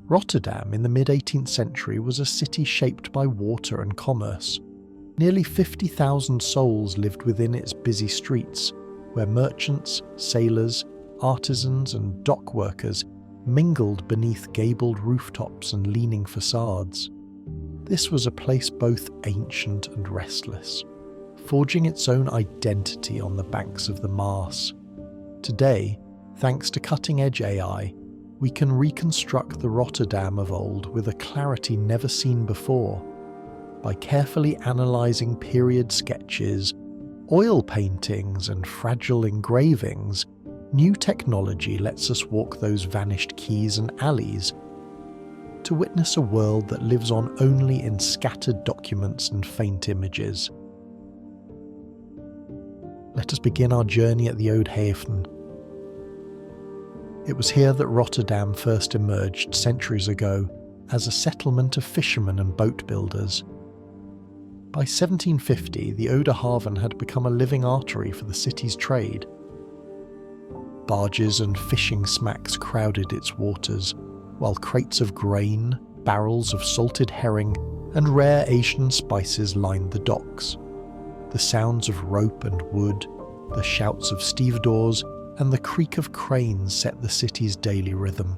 Rotterdam in the mid-18th century was a city shaped by water and commerce. Nearly 50,000 souls lived within its busy streets, where merchants, sailors, artisans and dock workers mingled beneath gabled rooftops and leaning facades. This was a place both ancient and restless, forging its own identity on the banks of the Maas. Today, thanks to cutting-edge AI, we can reconstruct the Rotterdam of old with a clarity never seen before. By carefully analysing period sketches, oil paintings and fragile engravings, new technology lets us walk those vanished quays and alleys to witness a world that lives on only in scattered documents and faint images. Let us begin our journey at the Oude Haven. It was here that Rotterdam first emerged centuries ago as a settlement of fishermen and boat builders. By 1750, the Oude Haven had become a living artery for the city's trade. Barges and fishing smacks crowded its waters, while crates of grain, barrels of salted herring, and rare Asian spices lined the docks. The sounds of rope and wood, the shouts of stevedores, and the creak of cranes set the city's daily rhythm.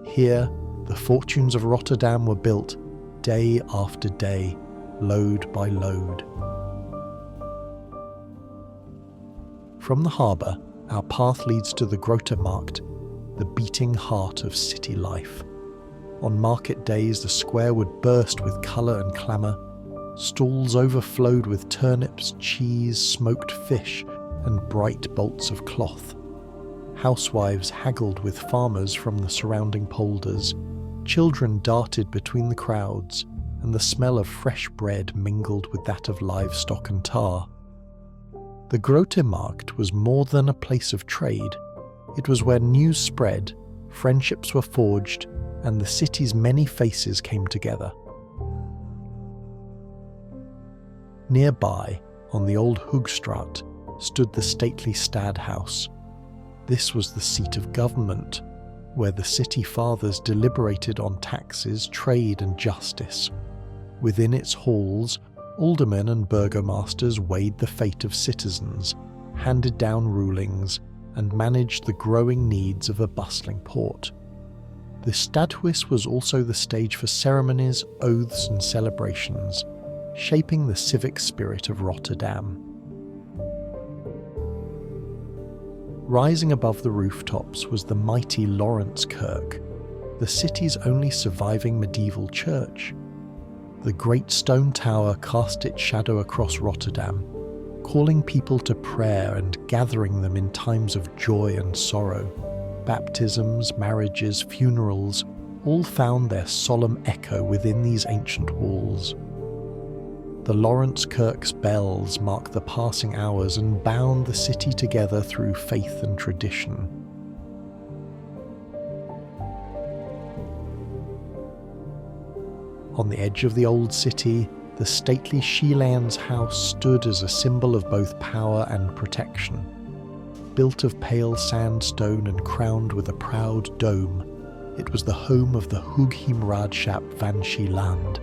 Here, the fortunes of Rotterdam were built, day after day, load by load. From the harbour, our path leads to the Grote Markt, the beating heart of city life. On market days, the square would burst with colour and clamour. Stalls overflowed with turnips, cheese, smoked fish, and bright bolts of cloth. Housewives haggled with farmers from the surrounding polders. Children darted between the crowds, and the smell of fresh bread mingled with that of livestock and tar. The Grote Markt was more than a place of trade. It was where news spread, friendships were forged, and the city's many faces came together. Nearby, on the old Hoogstraat, stood the stately Stadhuis. This was the seat of government, where the city fathers deliberated on taxes, trade and justice. Within its halls, aldermen and burgomasters weighed the fate of citizens, handed down rulings, and managed the growing needs of a bustling port. The Stadhuis was also the stage for ceremonies, oaths and celebrations, shaping the civic spirit of Rotterdam. Rising above the rooftops was the mighty Sint-Laurenskerk, the city's only surviving medieval church. The great stone tower cast its shadow across Rotterdam, calling people to prayer and gathering them in times of joy and sorrow. Baptisms, marriages, funerals, all found their solemn echo within these ancient walls. The Laurenskerk's bells marked the passing hours and bound the city together through faith and tradition. On the edge of the old city, the stately Schielandshuis stood as a symbol of both power and protection. Built of pale sandstone and crowned with a proud dome, it was the home of the Hoogheemraadschap van Schieland,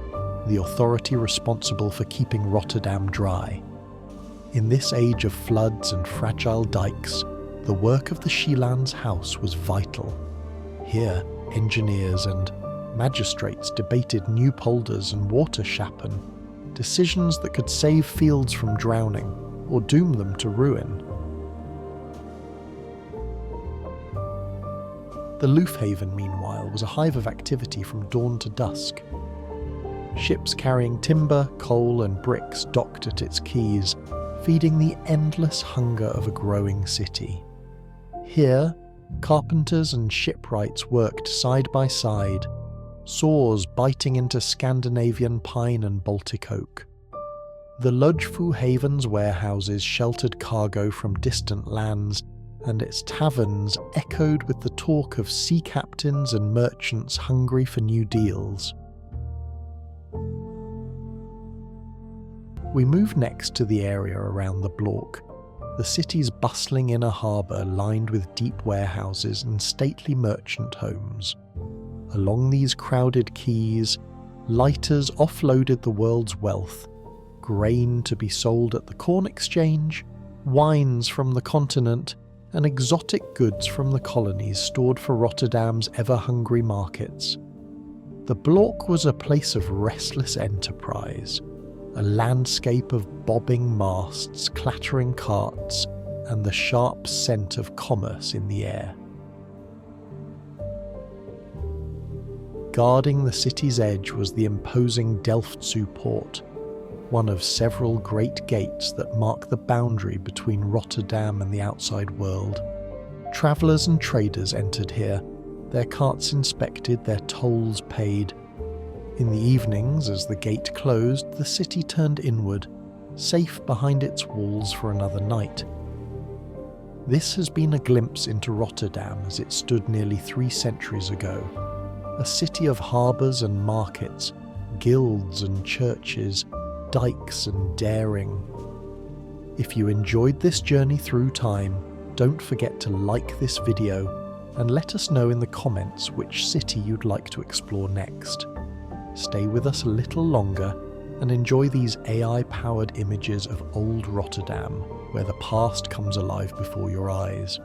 the authority responsible for keeping Rotterdam dry. In this age of floods and fragile dikes, the work of the Schielandshuis was vital. Here, engineers and magistrates debated new polders and waterschappen, decisions that could save fields from drowning or doom them to ruin. The Leuvehaven, meanwhile, was a hive of activity from dawn to dusk. Ships carrying timber, coal and bricks docked at its quays, feeding the endless hunger of a growing city. Here, carpenters and shipwrights worked side by side, saws biting into Scandinavian pine and Baltic oak. The Leuvehaven's warehouses sheltered cargo from distant lands, and its taverns echoed with the talk of sea captains and merchants hungry for new deals. We move next to the area around the Blaak, the city's bustling inner harbour lined with deep warehouses and stately merchant homes. Along these crowded quays, lighters offloaded the world's wealth, grain to be sold at the corn exchange, wines from the continent, and exotic goods from the colonies stored for Rotterdam's ever-hungry markets. The Blaak was a place of restless enterprise, a landscape of bobbing masts, clattering carts, and the sharp scent of commerce in the air. Guarding the city's edge was the imposing Delftse Poort, one of several great gates that mark the boundary between Rotterdam and the outside world. Travellers and traders entered here, their carts inspected, their tolls paid. In the evenings, as the gate closed, the city turned inward, safe behind its walls for another night. This has been a glimpse into Rotterdam as it stood nearly 3 centuries ago, a city of harbours and markets, guilds and churches, dikes and daring. If you enjoyed this journey through time, don't forget to like this video and let us know in the comments which city you'd like to explore next. Stay with us a little longer and enjoy these AI-powered images of old Rotterdam, where the past comes alive before your eyes.